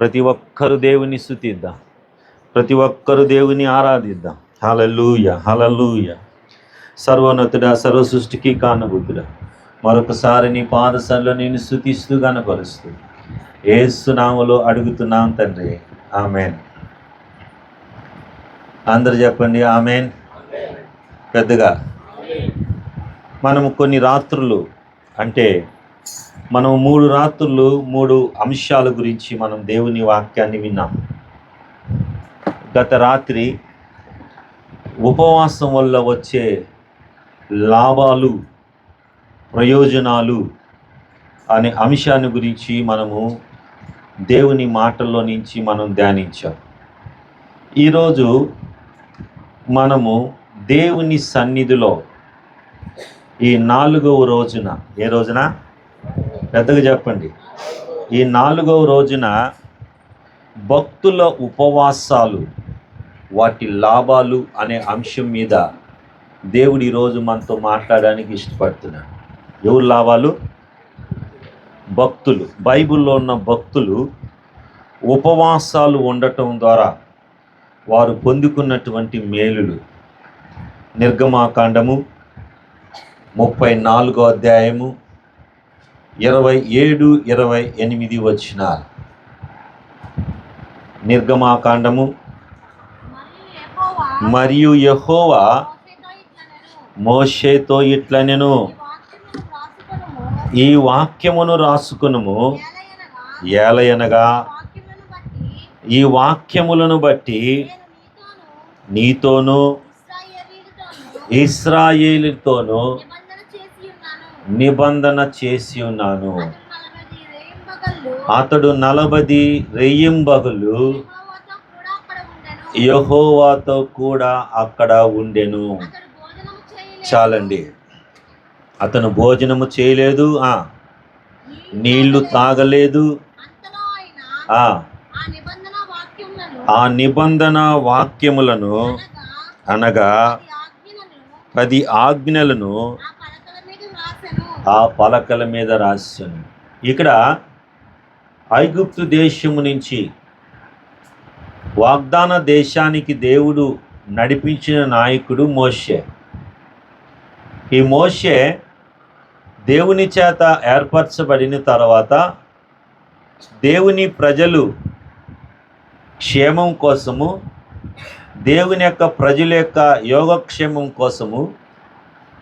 ప్రతి ఒక్కరు దేవుని స్తుతిద్దాం, ప్రతి ఒక్కరు దేవుని ఆరాధిద్దాం. హల్లెలూయా, హల్లెలూయా. సర్వోన్నతుడా, సర్వ సృష్టికి కారణభూతుడా, మరొకసారి నీ పాదసంలో నేను స్తుతిస్తూ కనపరుస్తూ యేసు నామములో అడుగుతున్నాం తండ్రి, ఆమేన్. అందరు చెప్పండి ఆమేన్. పెద్దగా మనము కొన్ని రాత్రులు అంటే మనం 3 రాత్రులు 3 అంశాల గురించి మనం దేవుని వాక్యాన్ని విన్నాం. గత రాత్రి ఉపవాసం వల్ల వచ్చే లాభాలు, ప్రయోజనాలు అనే అంశాన్ని గురించి మనము దేవుని మాటల్లో నుంచి మనం ధ్యానించాం. ఈరోజు మనము దేవుని సన్నిధిలో ఈ 4వ రోజున, ఏ రోజున పెద్దగా చెప్పండి, ఈ 4వ రోజున భక్తుల ఉపవాసాలు, వాటి లాభాలు అనే అంశం మీద దేవుడు ఈరోజు మనతో మాట్లాడడానికి ఇష్టపడుతున్నాడు. ఎవరు లాభాలు? భక్తులు. బైబిల్లో ఉన్న భక్తులు ఉపవాసాలు ఉండటం ద్వారా వారు పొందుకున్నటువంటి మేలులు. నిర్గమాకాండము 34వ అధ్యాయము 27-28 వచనాలు. నిర్గమాకాండము. మరియు యెహోవా మోషేతో ఇట్లనెను, ఈ వాక్యమును రాసుకొనుము, ఏలయనగా ఈ వాక్యములను బట్టి నీతోనూ ఇశ్రాయేలుతోనూ నిబంధన చేసి ఉన్నాను. అతడు 40 రెయ్యింబగళ్ళు యెహోవాతో కూడా అక్కడ ఉండెను. చాలండి. అతను భోజనము చేయలేదు, నీళ్లు తాగలేదు. ఆ నిబంధన వాక్యములను అనగా 10 ఆజ్ఞలను ఆ పలకల మీద రాశాను. ఇక్కడ ఐగుప్తు దేశము నుంచి వాగ్దాన దేశానికి దేవుడు నడిపించిన నాయకుడు మోషే. ఈ మోషే దేవుని చేత ఏర్పరచబడిన తర్వాత దేవుని ప్రజలు క్షేమం కోసము, దేవుని యొక్క ప్రజల యొక్క యోగక్షేమం కోసము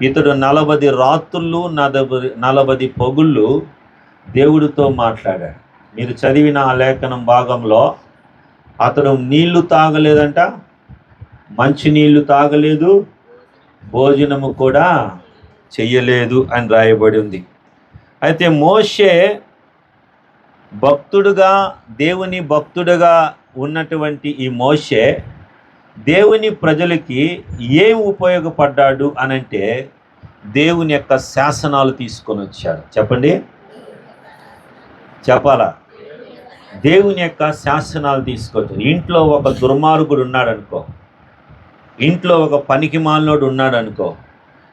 ఇతడు 40 రాత్రులు 40 పగుళ్ళు దేవుడితో మాట్లాడాడు. మీరు చదివిన ఆ లేఖనం భాగంలో అతడు నీళ్లు తాగలేదంట, మంచి నీళ్లు తాగలేదు, భోజనము కూడా చెయ్యలేదు అని రాయబడి ఉంది. అయితే మోషే భక్తుడుగా, దేవుని భక్తుడుగా ఉన్నటువంటి ఈ మోషే దేవుని ప్రజలకి ఏం ఉపయోగపడ్డాడు అనంటే దేవుని యొక్క శాసనాలు తీసుకొని వచ్చాడు. చెప్పండి, చెప్పాలా? దేవుని యొక్క శాసనాలు తీసుకొచ్చాడు. ఇంట్లో ఒక దుర్మార్గుడు ఉన్నాడు అనుకో, ఇంట్లో ఒక పనికి మాలినోడు ఉన్నాడు అనుకో,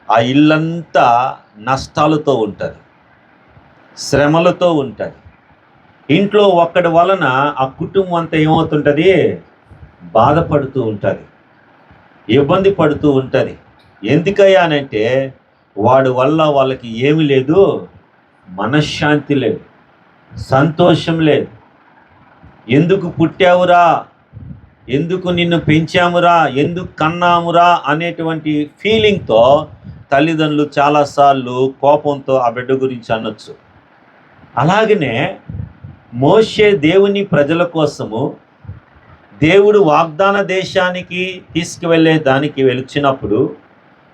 ఆ ఇల్లంతా నష్టాలతో ఉంటుంది, శ్రమలతో ఉంటుంది. ఇంట్లో ఒక్కడి వలన ఆ కుటుంబం అంతా ఏమవుతుంటుంది? బాధపడుతూ ఉంటుంది, ఇబ్బంది పడుతూ ఉంటుంది. ఎందుకయ్యా అనంటే వాడి వల్ల వాళ్ళకి ఏమి లేదు, మనశ్శాంతి లేదు, సంతోషం లేదు. ఎందుకు పుట్టావురా, ఎందుకు నిన్ను పెంచామురా, ఎందుకు కన్నామురా అనేటువంటి ఫీలింగ్తో తల్లిదండ్రులు చాలాసార్లు కోపంతో ఆ బిడ్డ గురించి అనొచ్చు. అలాగనే మోషే దేవుని ప్రజల కోసము దేవుడు వాగ్దాన దేశానికి తీసుకువెళ్ళే దానికి వెలిచినప్పుడు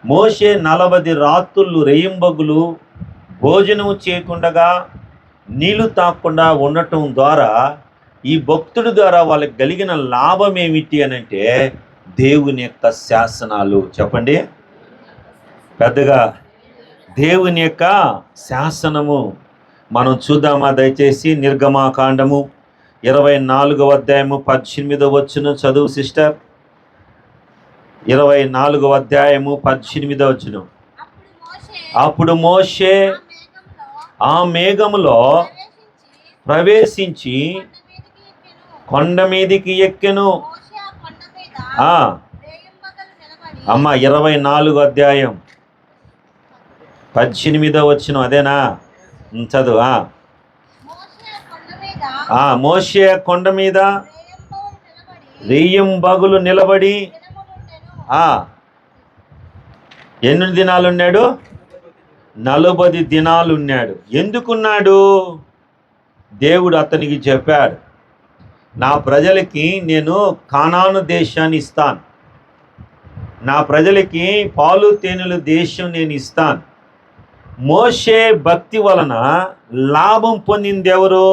మోషే 40 రాత్రులు రెయ్యింబగులు భోజనము చేయకుండా, నీళ్లు తాగకుండా ఉండటం ద్వారా ఈ భక్తుడి ద్వారా వాళ్ళకి కలిగిన లాభం ఏమిటి అనంటే దేవుని యొక్క శాసనాలు. చెప్పండి పెద్దగా, దేవుని యొక్క శాసనము. మనం చూద్దామా దయచేసి? నిర్గమాకాండము 24వ అధ్యాయము 18వ వచనం చదువు సిస్టర్. 24వ అధ్యాయము 18వ వచనం. అప్పుడు మోషే ఆ మేఘములో ప్రవేశించి కొండ మీదికి ఎక్కెను. మోషే ఆ కొండ మీద ఆ, రేయింబగళ్ళు నిలబడి అమ్మ 24 అధ్యాయం 18వ వచనం అదేనా? చదువు. మోషే ఆ కొండ మీద మోషే కొండ మీద రేయింబగళ్ళు నిలబడి రెయ్యింబగలు నిలబడి దినములుండెను. ఎన్ని దినాలు ఉన్నాడు? 40 దినాలు ఉన్నాడు. ఎందుకున్నాడు? దేవుడు అతనికి చెప్పాడు, నా ప్రజలకి నేను కానాను దేశాన్ని ఇస్తాను, నా ప్రజలకి పాలు తేనెల దేశం నేను ఇస్తాను. మోషే భక్తి వలన లాభం పొందింది ఎవరు?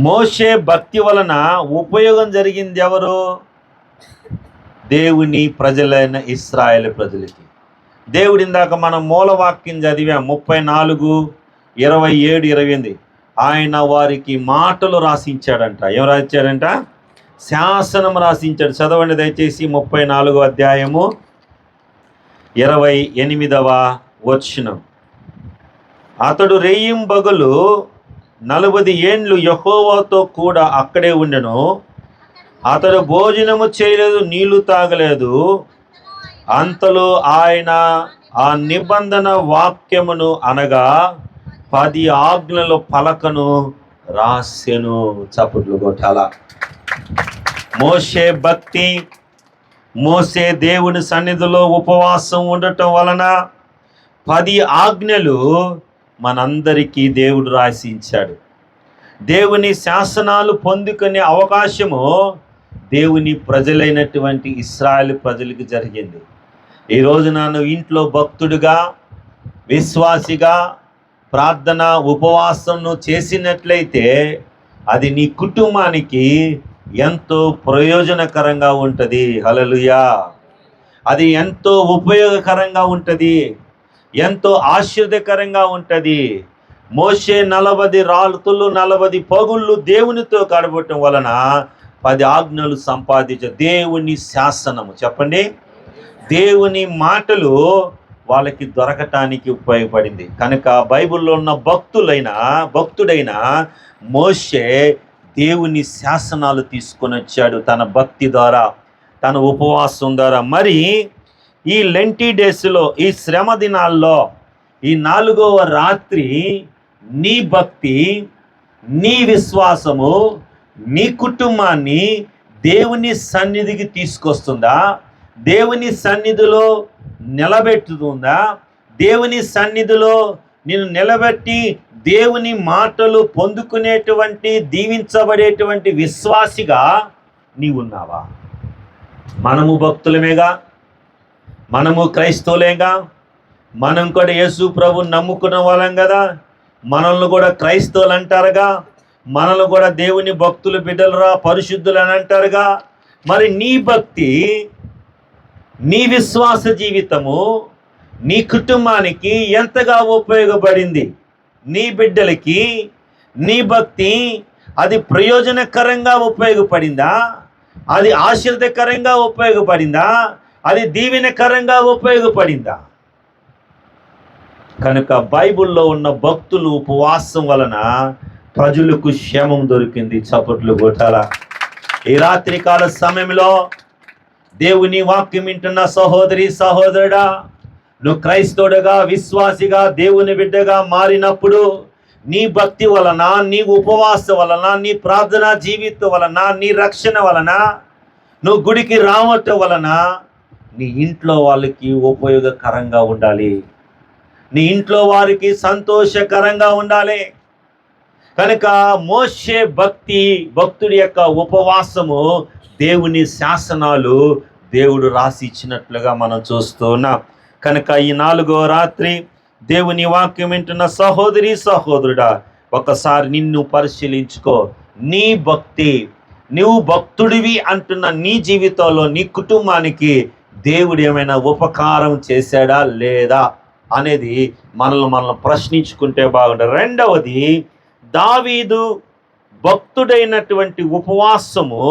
మోషే భక్తి వలన ఉపయోగం జరిగింది ఎవరు? దేవుని ప్రజలైన ఇశ్రాయేలు ప్రజలకి. దేవుడు ఇందాక మనం మూలవాక్యం చదివాం 34, 27, 28. ఆయన వారికి మాటలు రాసించాడంట. ఏం రాసించాడంట? శాసనం రాసించాడు. చదవండి దయచేసి 34వ అధ్యాయము 28వ వచనం. అతడు రేయింబగలు 40 ఏండ్లు యెహోవాతో కూడా అక్కడే ఉండెను. అతడు భోజనము చేయలేదు, నీళ్లు తాగలేదు. అంతలో ఆయన ఆ నిబంధన వాక్యమును అనగా 10 ఆజ్ఞల పలకను రాసెను. చప్పట్లు కొట్టాలా. మోషే భక్తి, మోసే దేవుని సన్నిధిలో ఉపవాసం ఉండటం వలన 10 ఆజ్ఞలు మనందరికీ దేవుడు రాసించాడు. దేవుని శాసనాలు పొందుకునే అవకాశము దేవుని ప్రజలైనటువంటి ఇశ్రాయేలు ప్రజలకు జరిగింది. ఈరోజు నన్ను ఇంట్లో భక్తుడిగా, విశ్వాసిగా ప్రార్థన ఉపవాసం చేసినట్లయితే అది నీ కుటుంబానికి ఎంతో ప్రయోజనకరంగా ఉంటుంది. హల్లెలూయా. అది ఎంతో ఉపయోగకరంగా ఉంటుంది, ఎంతో ఆశ్చర్యకరంగా ఉంటుంది. మోషే 40 రాత్రులు 40 పగుళ్ళు దేవునితో గడపటం వలన 10 ఆజ్ఞలు సంపాదించారు. దేవుని శాసనము, చెప్పండి, దేవుని మాటలు వాళ్ళకి దొరకటానికి ఉపయోగపడింది. కనుక బైబిల్లో ఉన్న భక్తుడైన మోషే దేవుని శాసనాలు తీసుకొని వచ్చాడు తన భక్తి ద్వారా, తన ఉపవాసం ద్వారా. మరి ఈ లెంటీ డేస్లో, ఈ శ్రమ దినాల్లో, ఈ 4వ రాత్రి నీ భక్తి, నీ విశ్వాసము నీ కుటుంబాన్ని దేవుని సన్నిధికి తీసుకొస్తుందా? దేవుని సన్నిధిలో నిలబెట్టుతుందా? దేవుని సన్నిధిలో నిన్ను నిలబెట్టి దేవుని మాటలు పొందుకునేటువంటి, దీవించబడేటువంటి విశ్వాసిగా నీవున్నావా? మనము భక్తులమేగా, మనము క్రైస్తవులేగా, మనం కూడా యేసు ప్రభు నమ్ముకున్న వాళ్ళం కదా, మనల్ని కూడా క్రైస్తవులు అంటారుగా, మనల్ని కూడా దేవుని భక్తులు, బిడ్డలురా, పరిశుద్ధులు అని అంటారుగా. మరి నీ భక్తి, నీ విశ్వాస జీవితము నీ కుటుంబానికి ఎంతగా ఉపయోగపడింది? నీ బిడ్డలకి నీ భక్తి అది ప్రయోజనకరంగా ఉపయోగపడిందా? అది ఆశీర్వదకరంగా ఉపయోగపడిందా? అది దీవెనకరంగా ఉపయోగపడిందా? కనుక బైబిల్లో ఉన్న భక్తులు ఉపవాసం వలన ప్రజలకు క్షేమం దొరికింది. చప్పట్లు కొట్టాలా. ఈ రాత్రికాల సమయంలో దేవుని వాక్యం వింటున్న సహోదరి, సహోదరుడా, నువ్వు క్రైస్తవుడుగా, విశ్వాసిగా, దేవుని బిడ్డగా మారినప్పుడు నీ భక్తి వలన, నీ ఉపవాసం వలన, నీ ప్రార్థనా జీవితం వలన, నీ రక్షణ వలన, నువ్వు గుడికి రావటం వలన నీ ఇంట్లో వాళ్ళకి ఉపయోగకరంగా ఉండాలి, నీ ఇంట్లో వారికి సంతోషకరంగా ఉండాలి. కనుక మోషే భక్తుడి యొక్క ఉపవాసము, దేవుని శాసనాలు దేవుడు రాసి ఇచ్చినట్లుగా మనం చూస్తూ ఉన్నాం. కనుక ఈ 4వ రాత్రి దేవుని వాక్యం వింటున్న సహోదరి, సహోదరుడా, ఒకసారి నిన్ను పరిశీలించుకో. నీ భక్తి, నువ్వు భక్తుడివి అంటున్న నీ జీవితంలో, నీ కుటుంబానికి దేవుడు ఏమైనా ఉపకారం చేశాడా లేదా అనేది మనల్ని ప్రశ్నించుకుంటే బాగుంటుంది. రెండవది, దావీదు భక్తుడైనటువంటి ఉపవాసము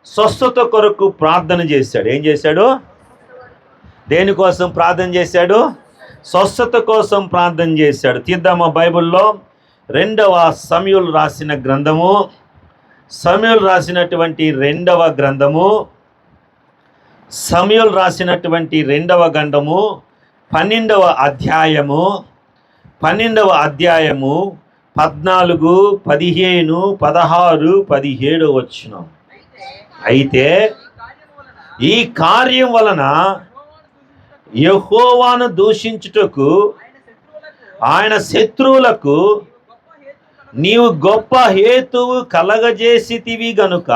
స్వస్థత కొరకు ప్రార్థన చేశాడు. ఏం చేశాడు? దేనికోసం ప్రార్థన చేశాడు? స్వస్థత కోసం ప్రార్థన చేశాడు. తీద్దామా బైబిల్లో 2వ సమూయేలు రాసిన గ్రంథము, సమూయేలు రాసినటువంటి రెండవ గ్రంథము 12వ అధ్యాయము 14, 15, 16, 17 వచనం. అయితే ఈ కార్యం వలన యెహోవాను దూషించుటకు ఆయన శత్రువులకు నీవు గొప్ప హేతువు కలగజేసితివి గనుక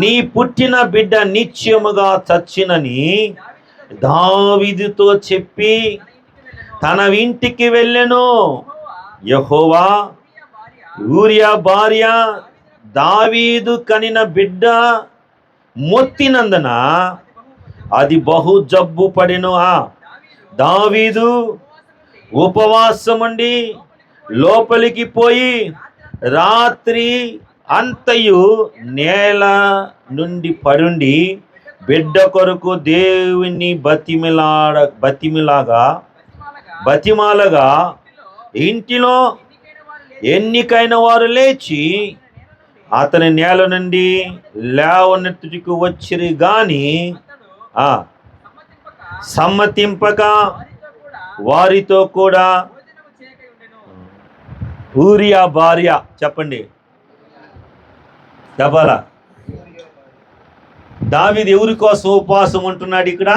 నీ పుట్టిన బిడ్డ నిత్యముగా చచ్చినని దావీదుతో చెప్పి తన ఇంటికి వెళ్ళెను. యెహోవా ఊరియా భార్య దావీదు కనిన బిడ్డ మొత్తినందున అది బహు జబ్బు పడెను. దావీదు ఉపవాసముండి లోపలికి పోయి రాత్రి అంతయు నేల నుండి పడుండి బిడ్డ కొరకు దేవుని బతిమాలగా ఇంటిలో ఎన్నికైన వారు లేచి అతని నేల నుండి లేవనెత్తుటకు వచ్చిరి గాని సమ్మతింపక వారితో కూడా ఊరియా భార్య చెప్పండి చెప్పాలా? దావీదు ఎవరి కోసం ఉపవాసం ఉంటున్నాడు? ఇక్కడ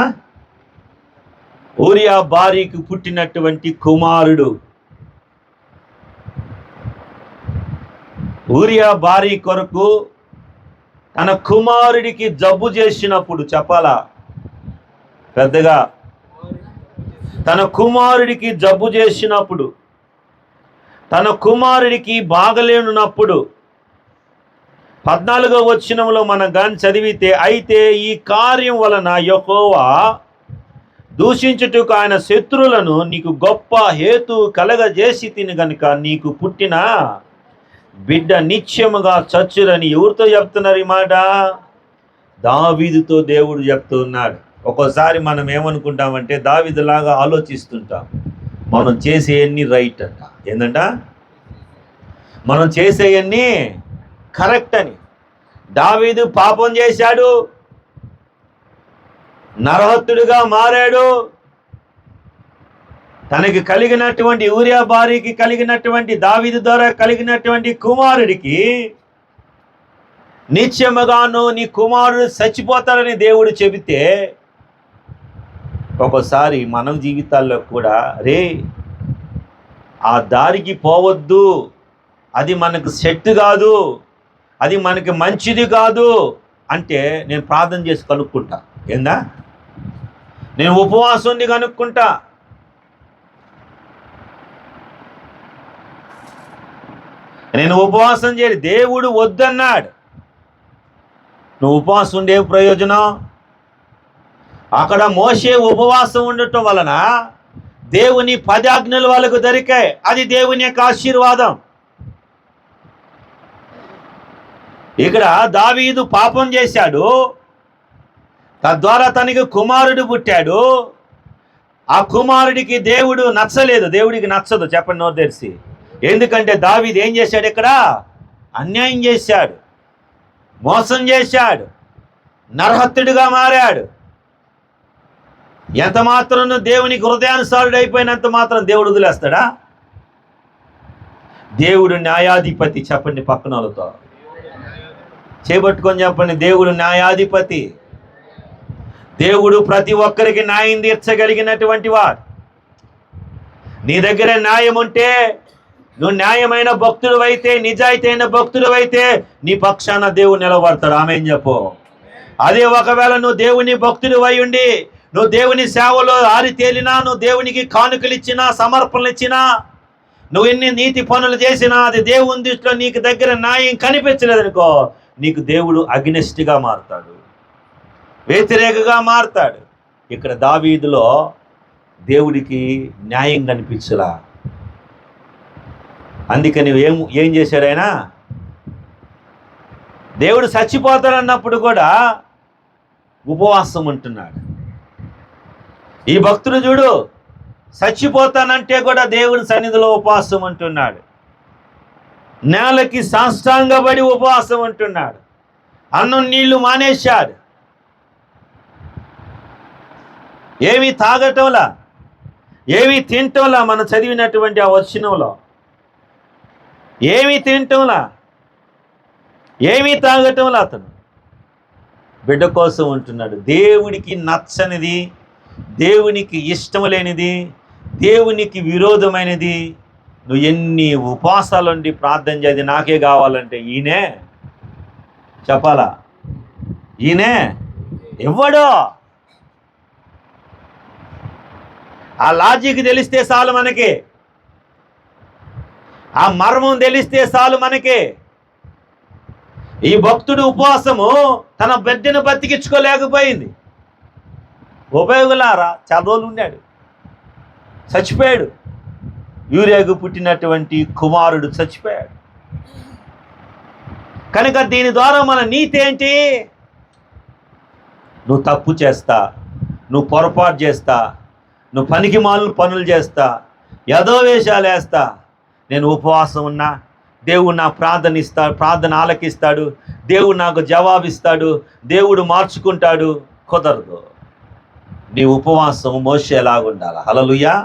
ఊరియా భార్యకు పుట్టినటువంటి కుమారుడు. ఊరియా భార్య కొరకు తన కుమారుడికి జబ్బు చేసినప్పుడు చెప్పాలా పెద్దగా? తన కుమారుడికి జబ్బు చేసినప్పుడు, తన కుమారుడికి బాగలేనున్నప్పుడు 14వ వచనంలో మనం గాని చదివితే, అయితే ఈ కార్యం వలన యెహోవా దూషించుటకు ఆయన శత్రువులను నీకు గొప్ప హేతు కలగజేసి తిని గనుక నీకు పుట్టిన బిడ్డ నిత్యముగా చచ్చురని ఎవరితో చెప్తున్నారు ఈ మాట? దావీదుతో దేవుడు చెప్తున్నాడు. ఒక్కోసారి మనం ఏమనుకుంటామంటే దావీదులాగా ఆలోచిస్తుంటాం, మనం చేసేయన్నీ రైట్ అంట. ఏందంట? మనం చేసేయన్నీ కరెక్ట్ అని. దావీదు పాపం చేశాడు, నరహత్తుడిగా మారాడు. తనకి కలిగినటువంటి ఊరియా భార్యకి కలిగినటువంటి దావీదు ద్వారా కలిగినటువంటి కుమారుడికి నిత్యముగాను నీ కుమారుడు చచ్చిపోతాడని దేవుడు చెబితే, ఒక్కోసారి మన జీవితాల్లో కూడా ఆ దారికి పోవద్దు, అది మనకు సెట్ కాదు, అది మనకి మంచిది కాదు అంటే నేను ప్రార్థన చేసి కనుక్కుంటా. ఏందా? నేను ఉపవాసం కనుక్కుంటా. నేను ఉపవాసం చేయాలి, దేవుడు వద్దన్నాడు. నువ్వు ఉపవాసం ఉండే ప్రయోజనం? అక్కడ మోషే ఉపవాసం ఉండటం వలన దేవుని 10 ఆజ్ఞలు వాళ్ళకు దొరికాయి. అది దేవుని యొక్క ఆశీర్వాదం. ఇక్కడ దావీదు పాపం చేశాడు, తద్వారా తనకి కుమారుడు పుట్టాడు. ఆ కుమారుడికి దేవుడు నచ్చలేదు, దేవుడికి నచ్చదు. చెప్పండి నోరు తెరిచి. ఎందుకంటే దావీదు ఏం చేశాడు? ఇక్కడ అన్యాయం చేశాడు, మోసం చేశాడు, నరహత్తుడిగా మారాడు. ఎంత మాత్రం దేవునికి హృదయానుసారుడు అయిపోయినంత మాత్రం దేవుడు వదిలేస్తాడా? దేవుడు న్యాయాధిపతి. చెప్పండి పక్కన వాళ్ళతో చేపట్టుకొని చెప్పండి, దేవుడు న్యాయాధిపతి. దేవుడు ప్రతి ఒక్కరికి న్యాయం తీర్చగలిగినటువంటి వాడు. నీ దగ్గర న్యాయం ఉంటే, నువ్వు న్యాయమైన భక్తుడు అయితే, నిజాయితీ అయిన భక్తుడు అయితే నీ పక్షాన దేవుడు నిలబడతాడు. ఆమేన్ చెప్పు. అదే ఒకవేళ నువ్వు దేవుని భక్తుడు అయి ఉండి నువ్వు దేవుని సేవలో ఆరితేలినా, నువ్వు దేవునికి కానుకలు ఇచ్చినా, సమర్పణలు ఇచ్చినా, నువ్వు ఎన్ని నీతి పనులు చేసినా, అది దేవుని దృష్టిలో నీకు దగ్గర న్యాయం కనిపించలేదనుకో, నీకు దేవుడు అగ్నిస్ట్గా మారుతాడు, వ్యతిరేకగా మారుతాడు. ఇక్కడ దావీదులో దేవుడికి న్యాయం కనిపించలా. అందుకని ఏం చేశాడు ఆయన? దేవుడు చచ్చిపోతాడన్నప్పుడు కూడా ఉపవాసం ఉంటున్నాడు. ఈ భక్తుడు చూడు, చచ్చిపోతానంటే కూడా దేవుని సన్నిధిలో ఉపవాసం ఉంటున్నాడు. నేలకి సాష్టాంగపడి ఉపవాసం ఉంటున్నాడు. అన్నం నీళ్లు మానేశాడు. ఏమీ తాగటంలా, ఏమీ తినటంలా. మనం చదివినటువంటి ఆ వచనంలో ఏమీ తినటంలా, ఏమీ తాగటంలా. అతను బిడ్డ కోసం ఉంటున్నాడు. దేవుడికి నచ్చనిది, దేవునికి ఇష్టం లేనిది, దేవునికి విరోధమైనది నువ్వు ఎన్ని ఉపవాసాలుండి ప్రార్థన చేసి నాకే కావాలంటే ఈయనే చెప్పాలా? ఈయనే ఇవ్వడు. ఆ లాజిక్ తెలిస్తే చాలు మనకి, ఆ మర్మం తెలిస్తే చాలు మనకి. ఈ భక్తుడు ఉపవాసము తన బిడ్డను బతికించుకోలేకపోయింది. ఉపయోగలారా చాలా రోజులు ఉన్నాడు, చచ్చిపోయాడు. యూరియాకు పుట్టినటువంటి కుమారుడు చచ్చిపోయాడు. కనుక దీని ద్వారా మన నీతి ఏంటి? నువ్వు తప్పు చేస్తా, నువ్వు పొరపాటు చేస్తా, నువ్వు పనికి మాలిన పనులు చేస్తా, యథోవేషాలు వేస్తా, నేను ఉపవాసం ఉన్నా దేవుడు నా ప్రార్థన ఆలకిస్తాడు, దేవుడు నాకు జవాబిస్తాడు, దేవుడు మార్చుకుంటాడు. కుదరదు. నీ ఉపవాసం మోసేలాగా ఉండాలి. హల్లెలూయా.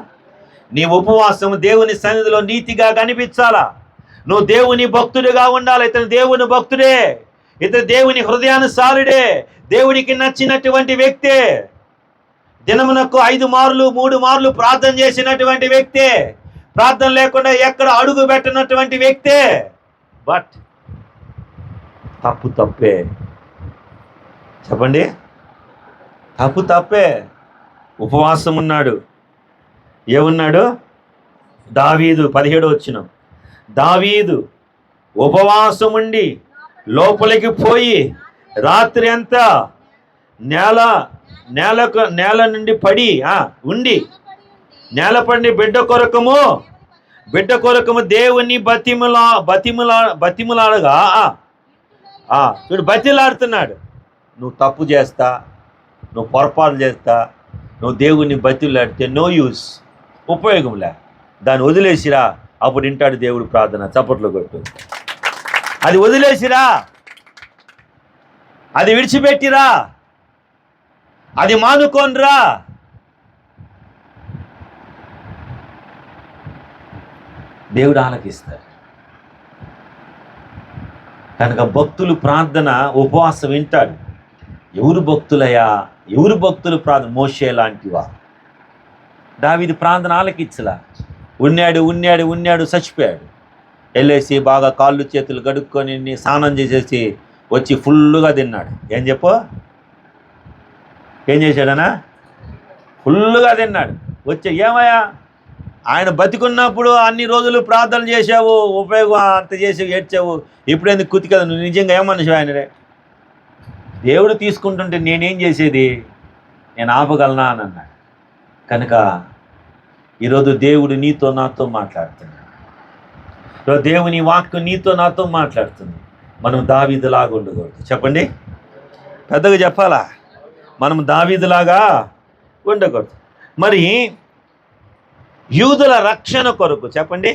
నీ ఉపవాసం దేవుని సన్నిధిలో నీతిగా కనిపించాలా. నువ్వు దేవుని భక్తుడిగా ఉండాలి. ఇతను దేవుని భక్తుడే, ఇతను దేవుని హృదయానుసారుడే, దేవుడికి నచ్చినటువంటి వ్యక్తే. దినమునకు 5 మార్లు 3 మార్లు ప్రార్థన చేసినటువంటి వ్యక్తే. ప్రార్థన లేకుండా ఎక్కడ అడుగు పెట్టినటువంటి వ్యక్తే. బట్ తప్పే. చెప్పండి, తప్పే. ఉపవాసం ఉన్నాడు. ఏమున్నాడు? దావీదు 17వ వచనం. దావీదు ఉపవాసం ఉండి లోపలికి పోయి రాత్రి అంతా నేల నుండి పడి ఉండి నేలపడి బిడ్డ కొరకము దేవుని బతిములాడగా వీడు బతిలాడుతున్నాడు. నువ్వు తప్పు చేస్తా, నువ్వు పొరపాటు చేస్తా, నువ్వు దేవుని బతిలాడితే నో యూస్, ఉపయోగంలే. దాన్ని వదిలేసిరా, అప్పుడు వింటాడు దేవుడు ప్రార్థన. చప్పట్లు కొట్టు. అది వదిలేసిరా, అది విడిచిపెట్టిరా, అది మానుకోనరా. దేవుడు ఆలకిస్తాడు. కనుక భక్తులు ప్రార్థన ఉపవాసం వింటాడు. ఎవరు భక్తులయ్యా? ఎవరు భక్తులు ప్రార్థన? మోషే లాంటివా? దావీదు ప్రార్థన ఆలకించలా. ఉన్నాడు చచ్చిపోయాడు. వెళ్ళేసి బాగా కాళ్ళు చేతులు కడుక్కొని స్నానం చేసేసి వచ్చి ఫుల్లుగా తిన్నాడు. ఏం చేశాడనా? ఫుల్లుగా తిన్నాడు. వచ్చి ఏమయ్యా, ఆయన బతికున్నప్పుడు అన్ని రోజులు ప్రార్థన చేసావు, ఉపయోగం అంత చేసి ఏడ్చావు, ఇప్పుడు ఎందుకు కుతి కదా? నువ్వు నిజంగా ఏమనిషావు? ఆయనరే దేవుడు తీసుకుంటుంటే నేనేం చేసేది? నేను ఆపగలనా అని అన్నాడు. కనుక ఈరోజు దేవుడు నీతో నాతో మాట్లాడుతున్నాడు. ఈరోజు దేవుని వాక్కు నీతో నాతో మాట్లాడుతుంది. మనం దావీదులాగా ఉండకూడదు. చెప్పండి, పెద్దగా చెప్పాలా? మనం దావీదులాగా ఉండకూడదు. మరి యూదుల రక్షణ కొరకు, చెప్పండి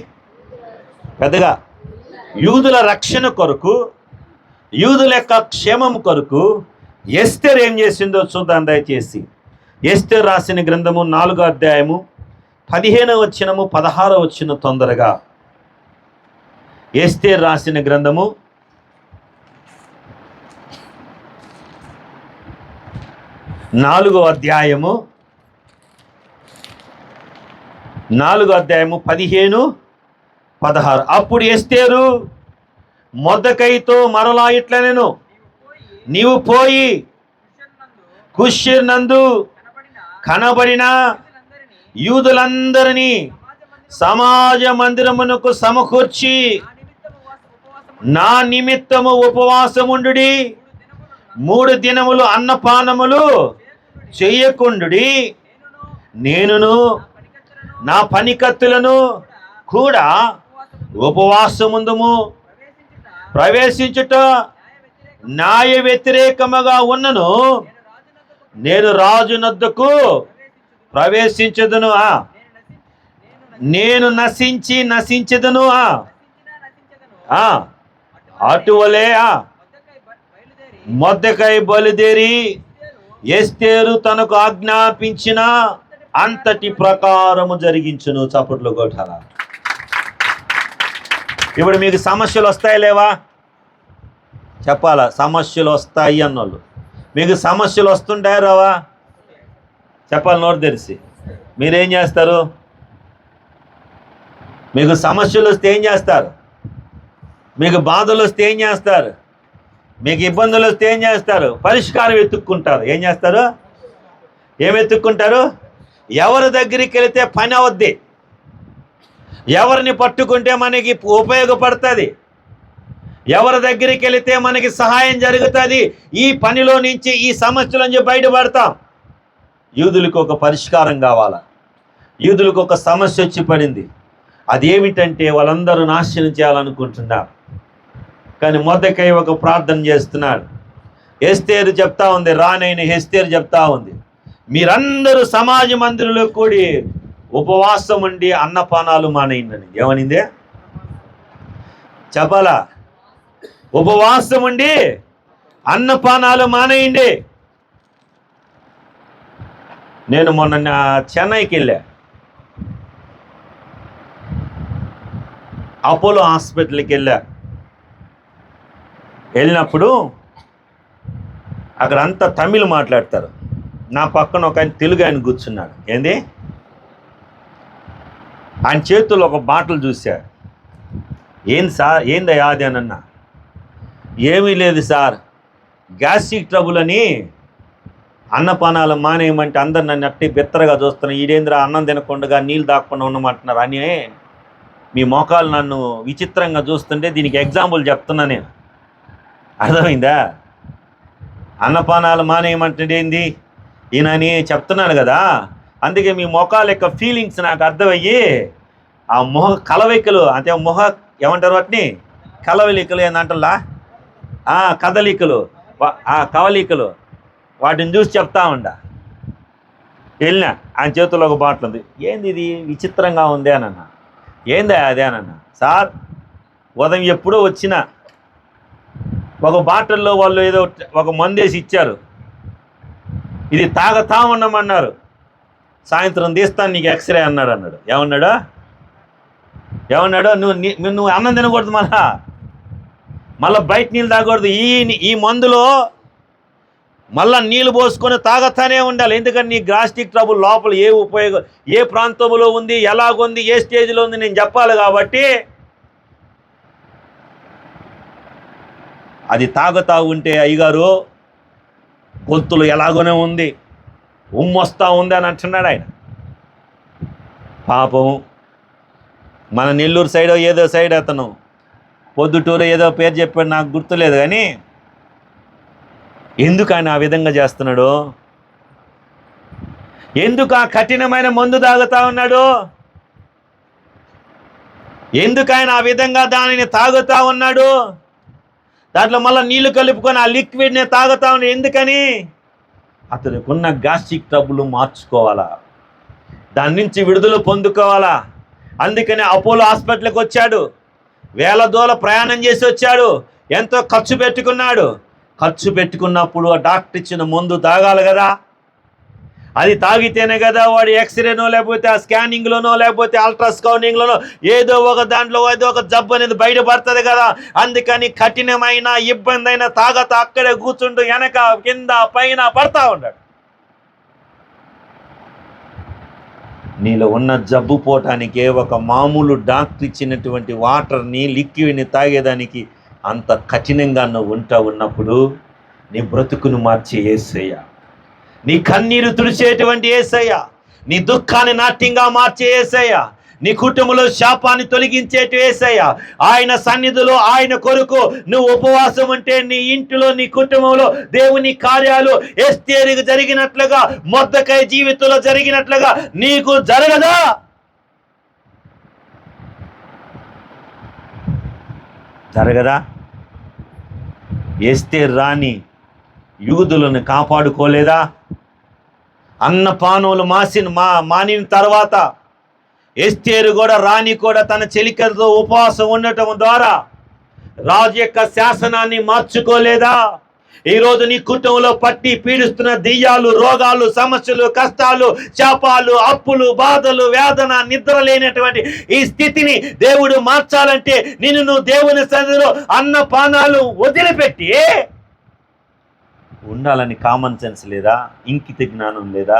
పెద్దగా, యూదుల రక్షణ కొరకు, యూదుల యొక్క క్షేమం కొరకు ఎస్తేరు ఏం చేసిందో చూద్దాం దయచేసి. ఎస్తేరు రాసిన గ్రంథము 4వ అధ్యాయము 15వ వచనము 16వ వచనం తొందరగా. ఎస్తేరు రాసిన గ్రంథము 4వ అధ్యాయము 15, 16. అప్పుడు ఎస్తేరు మొర్దెకైతో మరలా ఇట్లనెను, నీవు పోయి కుషినందు కనబడిన యూదులందరినీ సమాజ మందిరమునకు సమకూర్చి నా నిమిత్తము ఉపవాసముండుడి, 3 దినములు అన్నపానములు చెయ్యకుండుడి, నేనును నా పనికత్తులను కూడా ఉపవాసముందుము. ప్రవేశించుట న్యాయ వ్యతిరేకముగా ఉన్నను నేను రాజునొద్దకు ప్రవేశించదును, నేను నశించదును. అటువలే మొర్దెకై బయలుదేరి ఎస్తేరు తనకు ఆజ్ఞాపించిన అంతటి ప్రకారము జరిగించును. చప్పట్లు కొట్టాల. ఇప్పుడు మీకు సమస్యలు వస్తాయి లేవా చెప్పాలా? సమస్యలు వస్తాయి అన్నోళ్ళు, మీకు సమస్యలు వస్తుంటాయి రావా చెప్పాలి నోరు తెరిచి. మీరేం చేస్తారు? మీకు సమస్యలు వస్తే ఏం చేస్తారు? మీకు బాధలు వస్తే ఏం చేస్తారు? మీకు ఇబ్బందులు వస్తే ఏం చేస్తారు? పరిష్కారం వెతుక్కుంటారు. ఏం చేస్తారు? ఏం వెతుక్కుంటారు? ఎవరి దగ్గరికి వెళితే పని అవద్ది, ఎవరిని పట్టుకుంటే మనకి ఉపయోగపడుతుంది, ఎవరి దగ్గరికి వెళితే మనకి సహాయం జరుగుతుంది, ఈ పనిలో నుంచి ఈ సమస్యల నుంచి బయటపడతాం. యూదులకు ఒక పరిష్కారం కావాలా, యూదులకు ఒక సమస్య వచ్చి పడింది. అదేమిటంటే వాళ్ళందరూ నాశనం చేయాలనుకుంటున్నారు. కానీ మొర్దెకై ఒక ప్రార్థన చేస్తున్నాడు. ఎస్తేరు చెప్తా ఉంది, రానైన ఎస్తేరు చెప్తా ఉంది, మీరందరూ సమాజ మందిరంలో కూడి ఉపవాసం ఉండి అన్నపానాలు మానేయండి. ఏమనిందే చెప్పాలా? ఉపవాసం ఉండి అన్నపానాలు మానేయండి. నేను మొన్న చెన్నైకి వెళ్ళా. అపోలో హాస్పిటల్కి వెళ్ళినప్పుడు అక్కడ అంతా తమిళ్ మాట్లాడతారు. నా పక్కన ఒక ఆయన తెలుగు ఆయన కూర్చున్నాడు. ఏంది ఆయన చేతుల్లో ఒక బాటిల్ చూశా. ఏంది సార్, ఏందయ్యా అది అని అన్నా. ఏమీ లేదు సార్, గ్యాస్ట్రిక్ ట్రబుల్ అని అన్నపానాలు మానేయమంటే అందరు నన్ను అట్టి బెత్తరగా చూస్తున్నా. ఈడేంద్ర అన్నం తినకుండా నీళ్ళు దాక్కుండా ఉండమంటున్నారు అని మీ మోకాలు నన్ను విచిత్రంగా చూస్తుంటే దీనికి ఎగ్జాంపుల్ చెప్తున్నా నేను. అర్థమైందా? అన్నపానాలు మానేయమంటే ఏంది ఈయనని చెప్తున్నాను కదా. అందుకే మీ మొఖాల యొక్క ఫీలింగ్స్ నాకు అర్థమయ్యి ఆ కలవలికలు అంటే ఏమంటారు వాటిని? కలవలికలు ఏందంటలా, కదలికలు, కవలికలు, వాటిని చూసి చెప్తా ఉండ. వెళ్ళినా ఆయన చేతుల్లో ఒక బాటిల్ ఉంది. ఏంది ఇది విచిత్రంగా ఉంది అని అన్న. ఏందా అదే అని అన్న. సార్ ఉదయం ఎప్పుడో వచ్చిన ఒక బాటిల్లో వాళ్ళు ఏదో ఒక మందేసి ఇచ్చారు, ఇది తాగతా ఉండమన్నారు. సాయంత్రం తీస్తాను నీకు ఎక్స్రే అన్నాడు. ఏమన్నాడు? నువ్వు అన్నం తినకూడదు, మళ్ళీ బయట నీళ్ళు తాగకూడదు. ఈ మందులో మళ్ళీ నీళ్ళు పోసుకొని తాగతానే ఉండాలి. ఎందుకంటే నీ గ్యాస్ట్రిక్ ట్రబుల్ లోపల ఏ ప్రాంతంలో ఉంది, ఎలాగుంది, ఏ స్టేజ్లో ఉంది నేను చెప్పాలి. కాబట్టి అది తాగుతా ఉంటే అయ్యగారు గొంతులు ఎలాగోనే ఉంది, ఉమ్మొస్తా ఉంది అని అంటున్నాడు ఆయన. పాపం మన నెల్లూరు సైడ్ ఏదో సైడ్ అతను పొద్దుటూరు ఏదో పేరు చెప్పాడు, నాకు గుర్తులేదు. కానీ ఎందుకు ఆయన ఆ విధంగా చేస్తున్నాడు? ఎందుకు ఆ కఠినమైన మందు తాగుతా ఉన్నాడు? ఎందుకు ఆయన ఆ విధంగా దానిని తాగుతా ఉన్నాడు? దాంట్లో మళ్ళీ నీళ్లు కలుపుకొని ఆ లిక్విడ్ని తాగుతా ఉన్నాడు. ఎందుకని? అతనికున్న గ్యాస్ట్రిక్ ట్రబుల్ మార్చుకోవాలా, దాని నుంచి విడుదల పొందుకోవాలా. అందుకని అపోలో హాస్పిటల్కి వచ్చాడు. వేల దూల ప్రయాణం చేసి వచ్చాడు. ఎంతో ఖర్చు పెట్టుకున్నాడు. ఖర్చు పెట్టుకున్నప్పుడు ఆ డాక్టర్ ఇచ్చిన మందు తాగాలి కదా. అది తాగితేనే కదా వాడు ఎక్స్రేనో లేకపోతే ఆ స్కానింగ్లోనో లేకపోతే అల్ట్రాస్కౌనింగ్లోనో ఏదో ఒక దాంట్లో ఏదో ఒక జబ్బు అనేది బయటపడుతుంది కదా. అందుకని కఠినమైన ఇబ్బంది అయినా తాగతా అక్కడే కూర్చుంటూ వెనక కింద పైన పడతా ఉన్నాడు. నీలో ఉన్న జబ్బు పోవటానికే ఒక మామూలు డాక్టర్ ఇచ్చినటువంటి వాటర్ని లిక్విడ్ని తాగేదానికి అంత కఠినంగా నువ్వు ఉన్నప్పుడు నీ బ్రతుకును మార్చే యేసయ్య, నీ కన్నీరు తుడిచేటువంటి యేసయ్య, నీ దుఃఖాన్ని నాట్యంగా మార్చే యేసయ్య, నీ కుటుంబంలో శాపాన్ని తొలగించేటి యేసయ్య. ఆయన సన్నిధిలో ఆయన కొరకు నువ్వు ఉపవాసం ఉంటే నీ ఇంటిలో నీ కుటుంబంలో దేవుని కార్యాలు ఎస్తేరుకు జరిగినట్లుగా మొర్దెకై జీవితంలో జరిగినట్లుగా నీకు జరగదా? జరగదా? ఎస్తేరు రాణి యూదులను కాపాడుకోలేదా? అన్నపానములు మానిన తర్వాత ఎస్తేరు కూడా రాణి కూడా తన చెలికలతో ఉపవాసం ఉండటం ద్వారా రాజు యొక్క శాసనాన్ని మార్చుకోలేదా? ఈరోజు నీ కుటుంబంలో పట్టి పీడిస్తున్న దెయ్యాలు, రోగాలు, సమస్యలు, కష్టాలు, శాపాలు, అప్పులు, బాధలు, వేదన, నిద్ర లేనటువంటి ఈ స్థితిని దేవుడు మార్చాలంటే నిన్ను నువ్వు దేవుని సన్నిధిలో అన్న పానాలు వదిలిపెట్టి ఉండాలని కామన్ సెన్స్ లేదా? ఇంకిత జ్ఞానం లేదా?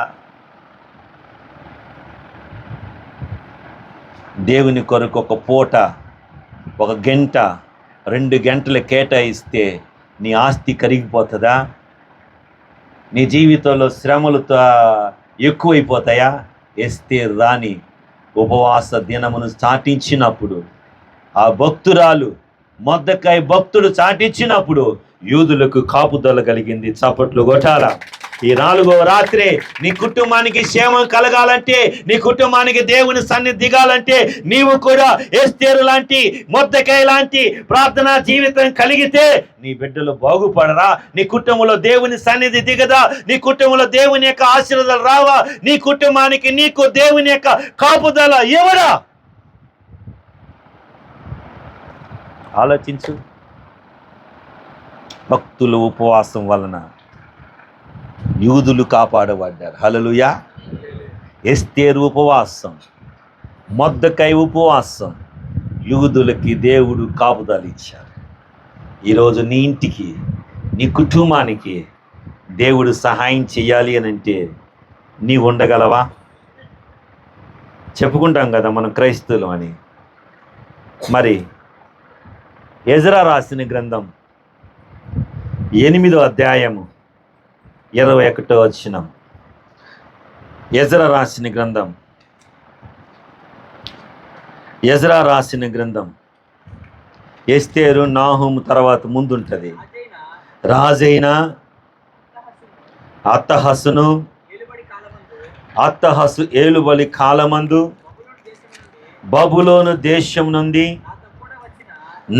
దేవుని కొరకు ఒక పూట, ఒక గంట, 2 గంటలు కేటాయిస్తే నీ ఆస్తి కరిగిపోతుందా? నీ జీవితంలో శ్రమలు ఎక్కువైపోతాయా? ఎస్తేరు రాణి ఉపవాస దినమును చాటించినప్పుడు, ఆ భక్తురాలు మొర్దెకై భక్తుడు చాటించినప్పుడు యూదులకు కాపుదల కలిగింది. చప్పట్లు కొట్టాల. ఈ 4వ రాత్రి నీ కుటుంబానికి క్షేమం కలగాలంటే, నీ కుటుంబానికి దేవుని సన్నిధి దిగాలంటే నీవు కూడా ఎస్తేరు లాంటి, మొర్దెకై లాంటి ప్రార్థనా జీవితం కలిగితే నీ బిడ్డలు బాగుపడరా? నీ కుటుంబంలో దేవుని సన్నిధి దిగదా? నీ కుటుంబంలో దేవుని యొక్క ఆశీర్వాదాలు రావా? నీ కుటుంబానికి నీకు దేవుని యొక్క కాపుదల ఎవరా? ఆలోచించు. భక్తుల ఉపవాసం వలన యూదులు కాపాడబడ్డారు. హల్లెలూయా. ఎస్తేరు ఉపవాసం, మొర్దెకై ఉపవాసం, యూదులకి దేవుడు కాపుదల ఇచ్చారు. ఈరోజు నీ ఇంటికి, నీ కుటుంబానికి దేవుడు సహాయం చేయాలి అని అంటే నీవు ఉండగలవా? చెప్పుకుంటాం కదా మనం క్రైస్తవులు అని. మరి ఎజ్రా రాసిన గ్రంథం 8వ అధ్యాయము 21వ వచనం. ఎజ్రా రాసిన గ్రంథం, ఎజ్రా రాసిన గ్రంథం. ఎస్తేరు నాహూము తర్వాత ముందుంటది. రాజైన అత్తహసు ఏలుబడి కాలమందు బబులోను దేశం నుండి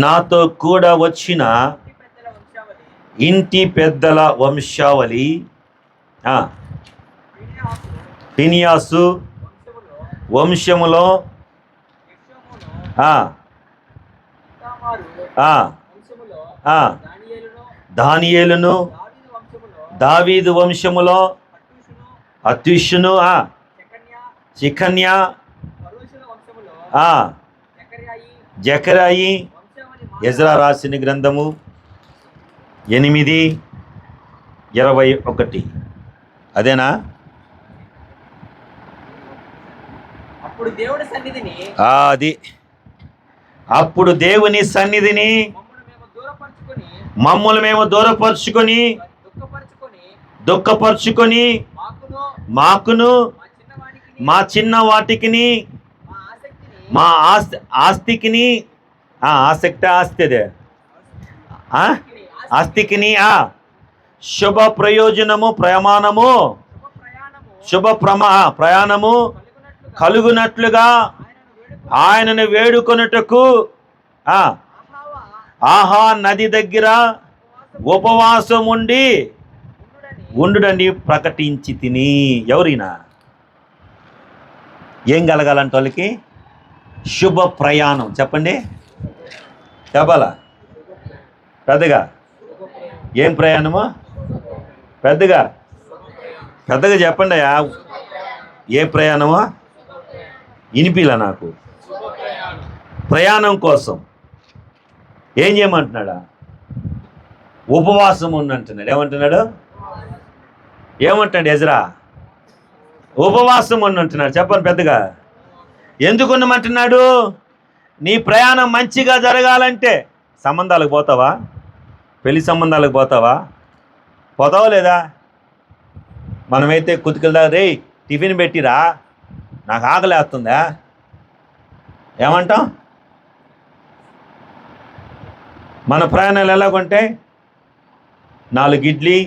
నాతో కూడా వచ్చిన ఇంటి పెద్దల వంశావళి, ఫినియాసు వంశములో, దానియేలును, దావీదు వంశములో అత్యుషును, షెకన్యా, జకరాయి. ఎజ్రా రాసిన గ్రంథము 8:21. అదేనా? అది అప్పుడు దేవుని సన్నిధిని మమ్మల్ని మేము దూరపరుచుకొని దుఃఖపరుచుకొని మాకును మా చిన్న వాటికిని మా ఆస్తికిని ఆస్తికిని శుభ ప్రయోజనము ప్రయాణము కలుగునట్లుగా ఆయనను వేడుకొనుటకు ఆహా నది దగ్గర ఉపవాసం ఉండుడని ప్రకటించి తిని. ఎవరైనా ఏం కలగాలంటే వాళ్ళకి శుభ ప్రయాణం. చెప్పండి, చెప్పాలా పెద్దగా? ఏం ప్రయాణము? పెద్దగా చెప్పండి. ఏ ప్రయాణమా? ఇనిపిలా నాకు. ప్రయాణం కోసం ఏం చేయమంటున్నాడా? ఉపవాసం ఉండంటున్నాడు. ఏమంటున్నాడు ఎజ్రా? ఉపవాసం ఉండంటున్నాడు. చెప్పండి పెద్దగా. ఎందుకు ఉండమంటున్నాడు? నీ ప్రయాణం మంచిగా జరగాలంటే సంబంధాలకు పోతావా? పెళ్లి సంబంధాలకు పోతావా లేదా? మనమైతే కుతికెళ్దా, రే టిఫిన్ పెట్టిరా, నాకు ఆకలేస్తుందా ఏమంటాం? మన ప్రయాణాలు ఎలాగుంటే 4 ఇడ్లీ,